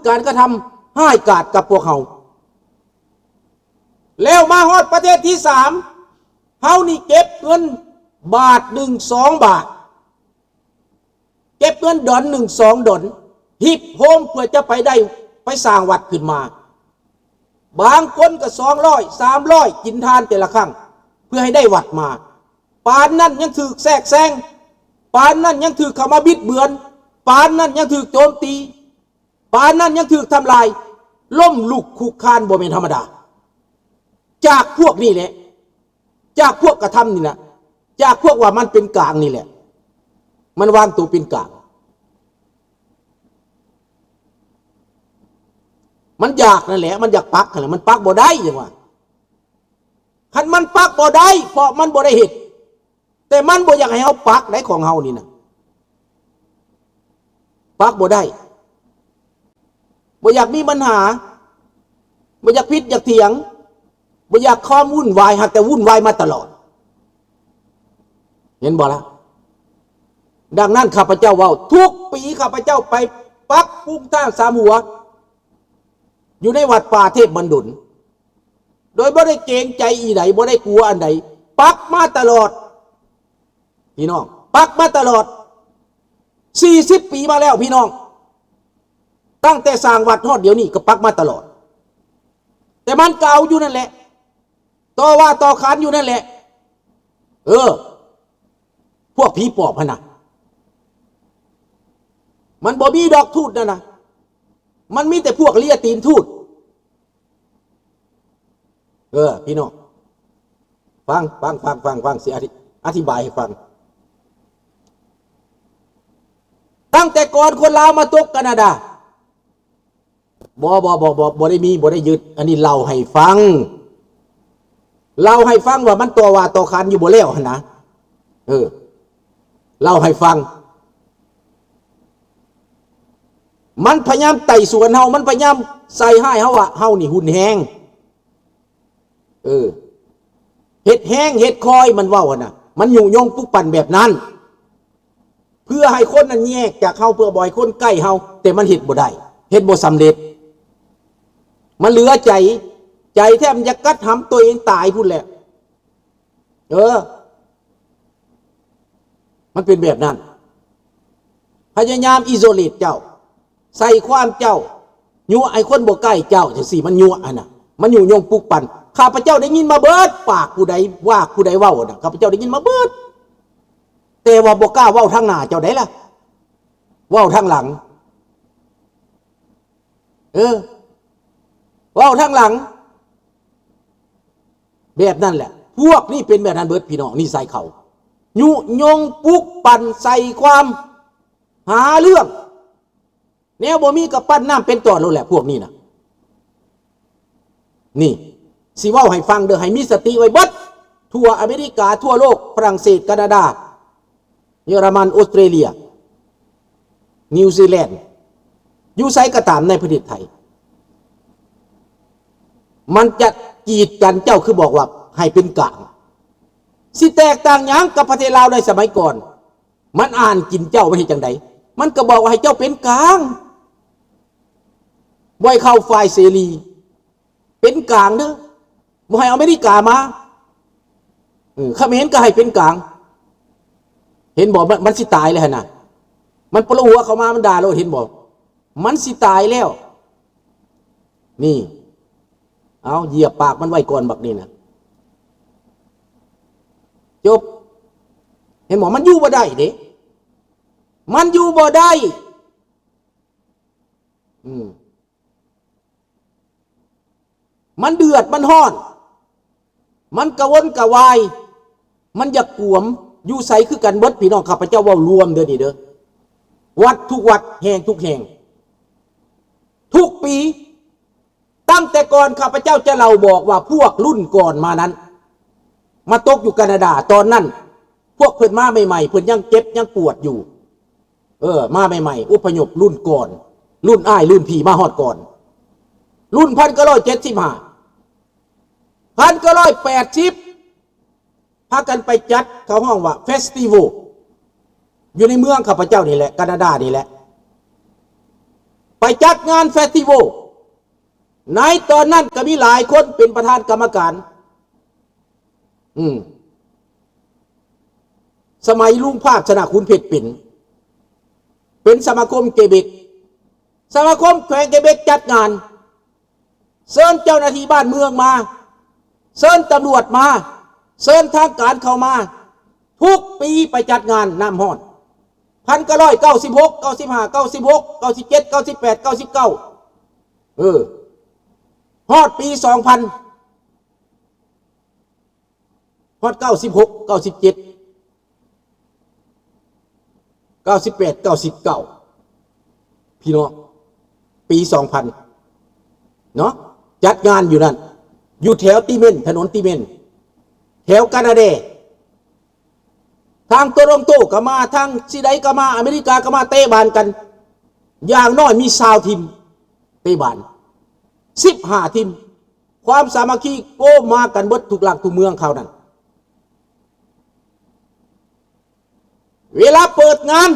การกระทำห้ายกาจกับพวกเขาแล้วมาฮอดประเทศที่สามเฮานี่เก็บเงินบาท1-2 บาทเก็บเงินดอน1-2 ดอนฮิปโฮมเพื่อจะไปสร้างวัดขึ้นมาบางคนก็200-300กินทานแต่ละครั้งเพื่อให้ได้วัดมาปานนั้นยังถือแทรกแซงปานนั้นยังถือเข้ามาบิดเบือนปานนั้นยังถือโจมตีปานนั้นยังถือทำลายล้มลุกคุกคานบ่เป็นธรรมดาจากพวกนี้แหละจากพวกกระทำนี่นะจากพวกว่ามันเป็นกลางนี่แหละมันวางตัวเป็นกลางมันอยากนั่นแหละมันอยากปักนั่นแหละมันปักบ่ได้ยังว่าคันมันปักบ่ได้เพราะมันบ่ได้เฮ็ดแต่มันบ่อยากให้เฮาปักได้ของเฮานี่นะปักบ่ได้บ่อยากมีปัญหาบ่อยากพิษอยากเถียงบ่อยากข้อมวุ่นวายหากแต่วุ่นวายมาตลอดเห็นบ่ล่ะดังนั้นข้าพเจ้าเว้าทุกปีข้าพเจ้าไปปักปุ้งตั้ง3 หัวอยู่ในวัดป่าเทพบรรดุลโดยบ่ได้เกรงใจอีใดบ่ได้กลัวอันใดปักมาตลอดพี่น้องปักมาตลอด40 ปีมาแล้วพี่น้องตั้งแต่สร้างวัดฮอดเดี๋ยวนี้ก็ปักมาตลอดแต่มันเก่าอยู่นั่นแหละต่อว่าต่อขานอยู่นั่นแหละพวกผีปอบพะนะมันบ่มีดอกทูตนั่นนะมันมีแต่พวกเลียตีนทูตพี่น้องฟังสิอธิบายให้ฟังตั้งแต่ก่อนคนลาวมาตกแคนาดาบ่ได้มีบ่ได้ยึดอันนี้เล่าให้ฟังว่ามันตัวว่าตัวคันอยู่บ่แล้วหั่นนะเล่าให้ฟังมันพยายามไต่สวนเฮามันพยายามใส่ให้เฮาว่าเฮานี่หุ่นแห้งเฮ็ดแห้งเฮ็ดคอยมันเว้าหั่นน่ะมันยุ่งยงปลุกปั่นแบบนั้นเพื่อให้คนนั้นแยกจากเฮาเพื่อบ่ให้คนใกล้เฮาแต่มันเฮ็ดบ่ได้เฮ็ดบ่สำเร็จมันเหลือใจแทบจะกัดหำตัวเองตายพุ่นแหละมันเป็นแบบนั้นพยายามอิโซเลตเจ้าใส่ความเจ้ายั่วไอ้คนบ่ใกล้เจ้าจังซี่มันยั่วอันน่ะมันอยู่ยงปลุกปั่นข้าพเจ้าได้ยินมาเบิดปากผู้ใดว่าผู้ใดเว้าน่ะข้าพเจ้าได้ยินมาเบิดแต่ว่าบ่กล้าเว้าทางหน้าเจ้าได้ล่ะเว้าทางหลังเว้าทางหลังแบบนั้นแหละพวกนี้เป็นแบบนั้นเบิดพี่น้องนี่ใส่เขายุยงปลุกปั่นใส่ความหาเรื่องแนวบ่มีกับปั้นน้ำเป็นตัวแล้วแหละพวกนี้นะนี่สิว่าให้ฟังเด้อให้มีสติไว้เบิดทั่วอเมริกาทั่วโลกฝรั่งเศสแคนาดาเยอรมันออสเตรเลียนิวซีแลนด์อยู่ไสก็ตามในประเทศไทยมันจะกีดกันเจ้าคือบอกว่าให้เป็นกลางสิแตกต่างหยังกับประเทศลาวในสมัยก่อนมันอ่านกินเจ้าไม่ใช่จังใดมันก็บอกว่าให้เจ้าเป็นกลางบ่ให้เข้าฝ่ายเสรีเป็นกลางเด้อบ่ให้อเมริกามาเขมรก็ให้เป็นกลางเห็นบอกมันสิตายแล้วนะมันปลุกหัวเข้ามามันด่าเราเห็นบอกมันสิตายแล้วนี่เอาเหยียบปากมันไว้ก่อนบักนี่นะจบเห็นบอกมันอยู่บ่ได้เด้มันอยู่บ่ได้มันเดือดมันห้อนมันกระวนกระวายมันอยากกวมอยู่ใสคือกันเบิดพี่น้องข้าพเจ้าว่ารวมเด้อนี่เด้อวัดทุกวัดแห่งทุกแห่งทุกปีตั้งแต่ก่อนข้าพเจ้าจะเล่าบอกว่าพวกรุ่นก่อนมานั้นมาตกอยู่แคนาดาตอนนั้นพวกเพิ่นมาใหม่ๆเพิ่นยังเจ็บยังปวดอยู่มาใหม่ๆอพยพรุ่นก่อนรุ่นอ้ายรุ่นพี่มาฮอดก่อนรุ่น1975 1980พากันไปจัดเขาห้องว่าเฟสติวัลอยู่ในเมืองข้าพเจ้านี่แหละแคนาดานี่แหละ ไปจัดงานเฟสติวัลในตอนนั้นก็มีหลายคนเป็นประธานกรรมการสมัยลุงภาพชนะคุณเพชรเป็นสมาคมเกเบกสมาคมแขวงเกเบกจัดงานเชิญเจ้าหน้าที่บ้านเมืองมาเชิญตำรวจมาเชิญทางการเข้ามาทุกปีไปจัดงานน้ำฮ้อน1996 95 96 97 98 99ฮอดปี2000ฮอด96 97 98 99พี่น้องปี2000เนาะจัดงานอยู่นั่นอยู่แถวติเมนถนนติเมนแถวกานาเดทางโตรอนโตก็มาทางซีไดก็มาอเมริกาก็มาเตะบานกันอย่างน้อยมี20ทีมเตะบาน15ทีมความสามัคคีโก้มากันเบิดทุกหลักทุกเมืองเขานั่นเวลาเปิดงาน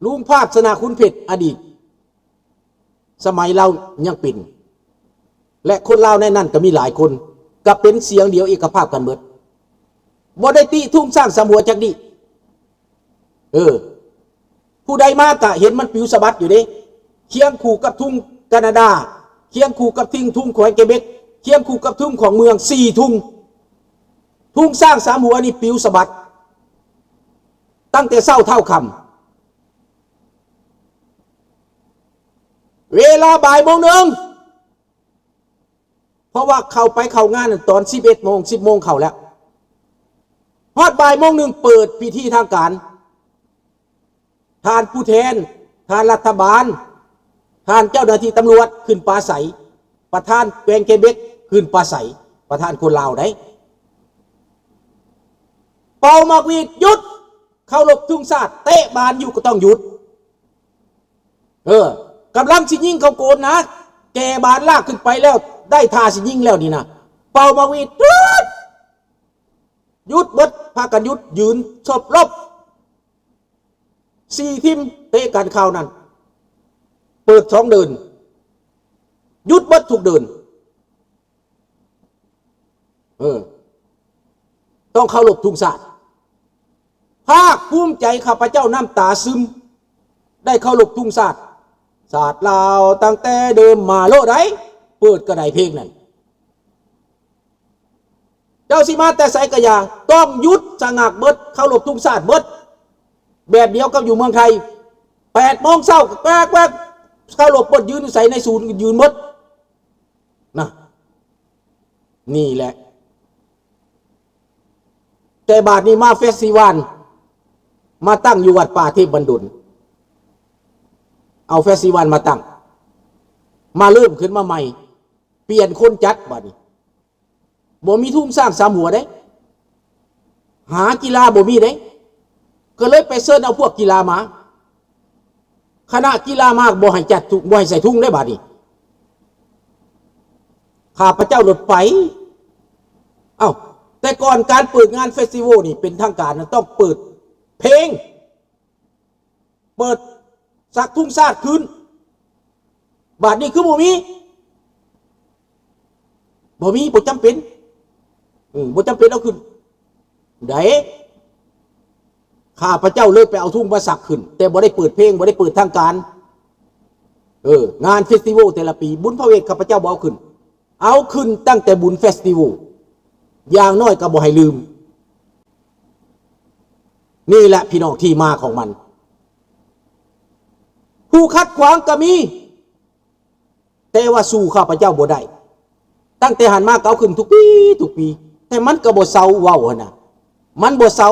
ลุงภาพชนะคุณเพชรอดีตสมัยเรายังเป็นและคนลาวในนั้นก็มีหลายคนก็เป็นเสียงเดียวเอกภาพกันเบิดบ่ได้ติทุ่งสร้างสำหัวจักดิผู้ใดมากะเห็นมันปิวสะบัดอยู่เด้เคียงคู่กับทุ่งแคนาดาเคียงคู่กับทุ่งของเกเบกเคียงคู่กับทุ่งของเมือง4ทุ่งสร้างสามหัวนี่ปิวสะบัดตั้งแต่เช้าเท่าค่ำเวลาบ่ายโมงหนึ่งเพราะว่าเข้างานตอน11 โมง 10 โมงเข้าแล้วฮอดบ่ายโมงหนึ่งเปิดพิธีทางการทานผู้แทนทานรัฐบาลทานเจ้าหน้าที่ตำรวจขึ้นปราศัยประธานแกวงเกเบกขึ้นปราศัยประธานคนลาวได้เป่าหมากหวีดหยุดเข้าหลบทุ่งศาสตร์เตะบานอยู่ก็ต้องหยุดกำลังสิยิงเขาโกนนะแกบานลากขึ้นไปแล้วได้ท่าสิยิงแล้วนี่นะเป่าหมากหวีดหยุดเบิดพากันหยุดยืนชบรบ4ทีมเตะกันข่าวนั้นเปิด2เดินหยุดเบิดทุกเดินต้องเข้าหลบทุ่งศาสตร์ภาคภูมิใจข้าพเจ้าน้ำตาซึมได้เข้าหลบทุ่งศาสตร์ศาสตร์ลาวตั้งแต่เดิมมาโลดได้เปิดกระไดเพลงนั้นเจ้าสิมาแต่ไสกะยาต้องหยุดสงักเบิดเข้าหลบทุ่งศาสตร์เบิดแบบเดียวกับอยู่เมืองไทย8 โมงเช้าแกล้งเข้าหลบเบิดยืนใส่ในศูนย์ยืนเบิดนะนี่แหละแต่บาดนี้มาเฟสติวัลมาตั้งอยู่วัดป่าเทพบันดุลเอาเฟสติวัลมาตั้งมาเริ่มขึ้นมาใหม่เปลี่ยนคนจัดบาดนี้บ่มีทุ่งสร้างสามหัวได้หากีฬาบ่มีได้ก็เลยไปเชิญเอาพวกกีฬามาคณะกีฬามากบ่ให้จัดบ่ให้ใส่ทุ่งได้บาดนี้ข้าพเจ้าหลุดไปแต่ก่อนการเปิดงานเฟสติวัลนี่เป็นทางการต้องเปิดเพลงเปิดสักทุ่งศาสตร์คืนบาดนี้คือบ่มีบ่จำเป็นบ่จำเป็นเอาขึ้นได้ข้าพเจ้าเลยไปเอาทุ่งมาสักขึ้นแต่บ่ได้เปิดเพลงบ่ได้เปิดทางการงานเฟสติวัลแต่ละปีบุญพระเวทข้าพเจ้าบ่เอาขึ้นตั้งแต่บุญเฟสติวัลอย่างน้อยก็บ่ให้ลืมนี่แหละพี่น้องที่มาของมันผู้คัดขวางก็มีแต่ว่าสู้ข้าพเจ้าบ่ได้ตั้งแต่หันมาเก่าขึ้นทุกปีแต่มันก็บ่เซาเว้าหั่นน่ะมันบ่เซา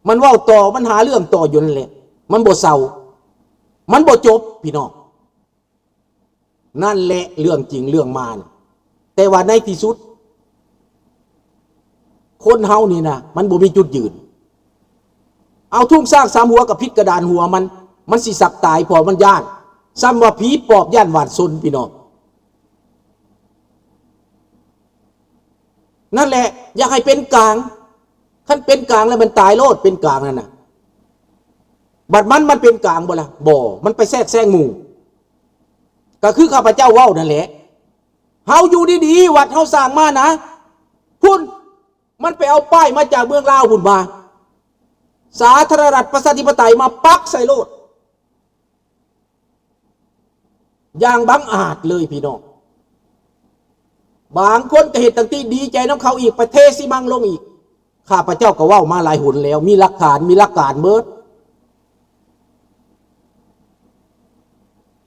มันเว้าต่อมันหาเรื่องต่ออยู่นั่นแหละมันบ่เซามันบ่จบพี่น้องนั่นแหละเรื่องจริงเรื่องมานะแต่ว่าในที่สุดคนเฮานี่นะมันบ่มีจุดยืนเอาทุ่งสร้างสามหัวกับพิษกระดานหัวมันสิสักตายพอมันย่านซ้ำว่าผีปอบย่านหวาดซนพี่น้องนั่นแหละอยากให้เป็นกลางขั้นเป็นกลางแล้วมันตายโลดเป็นกลางนั่นน่ะ บัดมันเป็นกลางบ่ล่ะบ่มันไปแทรกแซงหมู่ก็คือข้าพเจ้าเว้านั่นแหละเฮาอยู่ดีๆวัดเฮาสร้างมานะพุ่นมันไปเอาป้ายมาจากเมืองลาวพุ่นมาสาธารณรัฐประชาธิปไตยมาปักใส่โลดอย่างบังอาจเลยพี่น้องบางคนก็เห็นตั้งที่ดีใจน้ำเขาอีกประเทศสิมังลงอีกข้าพเจ้าก็เว้ามาหลายหนแล้วมีหลักฐานเบิด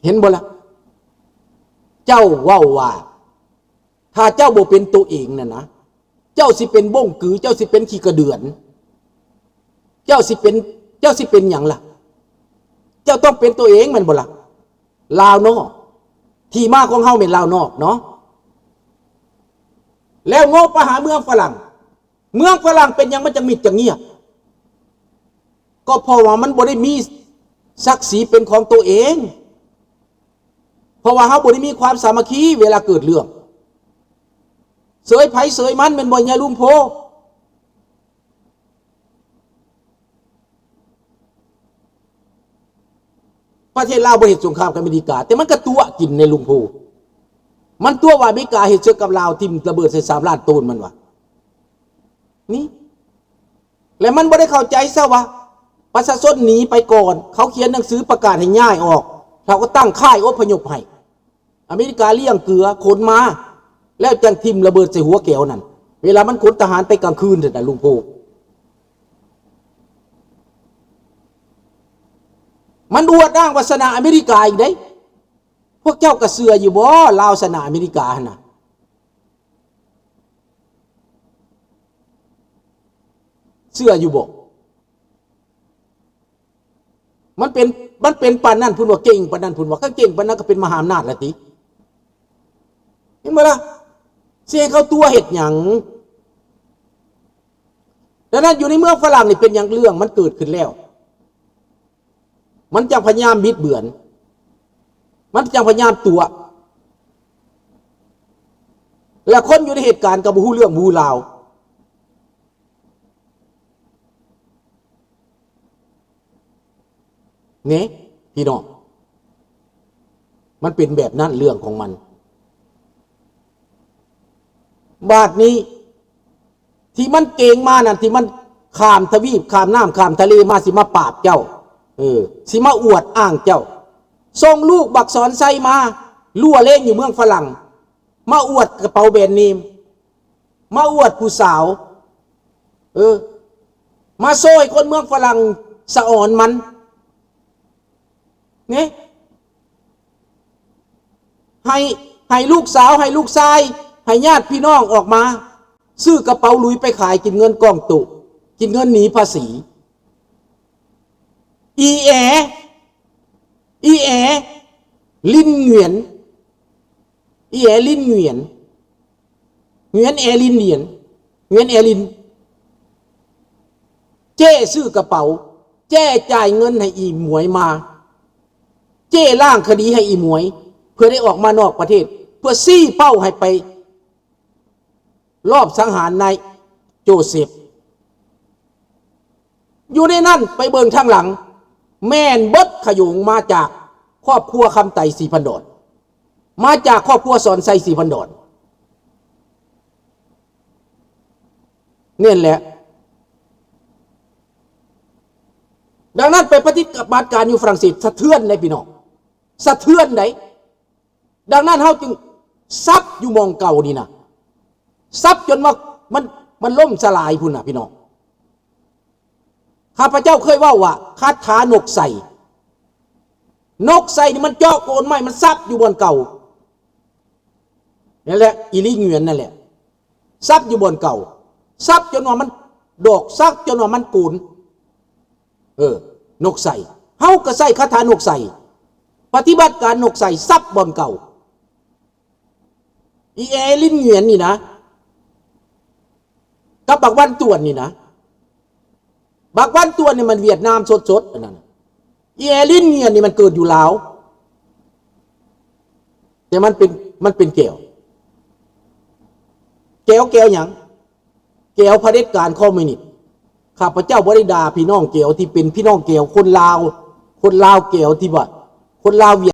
เห็นบ่ล่ะเจ้าเว้าว่าถ้าเจ้าบ่เป็นตัวเองน่ะนะเจ้าสิเป็นบ้งกือเจ้าสิเป็นขี้กระเดือนเจ้าสิเป็นหยังล่ะเจ้าต้องเป็นตัวเองแม่นบ่ล่ะลาวนอกที่มาของเฮาเป็นลาวนอกเนาะแล้วโง่ไปหาเมืองฝรั่งเป็นหยังมันจะมิดจะเงียบก็เพราะว่ามันบ่ได้มีศักดิ์ศรีเป็นของตัวเองเพราะว่าเฮาบ่ได้มีความสามัคคีเวลาเกิดเรื่องเสยไผเสยมันเป็นบ่ใหญ่ลุมโพประเทศลาวบ่เฮ็ดสงครามกับอเมริกาแต่มันก็ตัวกินในลุมโพมันตัวว่าอเมริกาเฮ็ดเชื้อกับลาวทิ่มระเบิดใส่3 ล้านตูนมันว่านี่แล้วมันบ่ได้เข้าใจซะว่าประชาชนหนีไปก่อนเขาเขียนหนังสือประกาศให้ย้ายออกเราก็ตั้งค่ายอพยพให้อเมริกาเลี้ยงเกลือขนมาแล้วจังทิ่มระเบิดใส่หัวแก้วนั่นเวลามันขนทหารไปกลางคืนน่ะลุงโพมันอวดอ้างวาสนาอเมริกาอีกเด้พวกเจ้าก็เสืออยู่บ่ลาวสนาอเมริกาหั่นน่ะเสืออยู่บ่มันเป็นปานนั้นพุ่นว่าเก่งปานนั้นพุ่นว่าก็เก่งปานนั้นก็เป็นมหาอำนาจละติเห็นบ่ล่ะเสียเขาตัวเฮ็ดหยังดังนั้นอยู่ในเมืองฝรั่งนี่เป็นหยังเรื่องมันเกิดขึ้นแล้วมันจะพยายามบิดเบือนมันจะพยายามตัวและคนอยู่ในเหตุการณ์ก็บ่ฮู้เรื่องบ่ฮู้ราวเนี่ยพี่น้องมันเป็นแบบนั้นเรื่องของมันบาดนี้ที่มันเก่งมานั่นที่มันข้ามทวีปข้ามน้ำข้ามทะเลมาสิมาปราบเจ้าสิมาอวดอ้างเจ้าส่งลูกบักสอนไซมาลั่วเล่นอยู่เมืองฝรั่งมาอวดกระเป๋าแบรนด์เนมมาอวดผู้สาวมาโซ่คนเมืองฝรั่งสะอ่อนมันเนี่ยให้ลูกสาวให้ลูกชายให้ญาติพี่น้องออกมาซื้อกระเป๋าหลุยไปขายกินเงินกองตุกินเงินหนีภาษีอีแอลิ้นเหงียนอีแอลิ้นเหงียนแอลิ้นเหงียนแอลิ้นเจ้ซื้อกระเป๋าเจ้จ่ายเงินให้อีหมวยมาเจ้ล่างคดีให้อีหมวยเพื่อได้ออกมานอกประเทศเพื่อซี่เป้าให้ไปรอบสังหารนายโจเซฟอยู่ในนั่นไปเบิ่งทางหลังแม่นเบิดขยุงมาจากครอบครัวคำไต่4,000 ดอนมาจากครอบครัวสอนไซ4,000 ดอนเนี่ยแหละดังนั้นไปปฏิบัติการอยู่ฝรั่งเศสสะเทือนเลยพี่น้องสะเทือนไหนดังนั้นเฮาจึงซับอยู่มองเก่านี่นะซับจนว่ามันล่มสลายพุ่นน่ะพี่น้องข้าพเจ้าเคยว่าคาถานกใส่นี่มันเจาะโกนไม้มันซับอยู่บนเก่านั่นแหละอีลิเงียนนั่นแหละซับอยู่บนเก่าซับจนว่ามันดอกซับจนว่ามันกูนนกใส่เฮาก็ใส่คาถานกใส่ปฏิบัติการนกใส่ซับบนเก่าอีแอลิ้นเงียนนี่นะกับบักวันตวนนี่นะบักวันตวนนี่มันเวียดนามสดๆนั่นอีแอลิ้นเงียนนี่มันเกิดอยู่ลาวแต่มันเป็นแก้วหยังแก้วเผด็จการคอมมิวนิสต์ ข้าพเจ้าบ่ได้ด่าพี่น้องเกี่ยวที่เป็นพี่น้องเกี่ยวคนลาวเกี่ยวที่ว่าคนลาว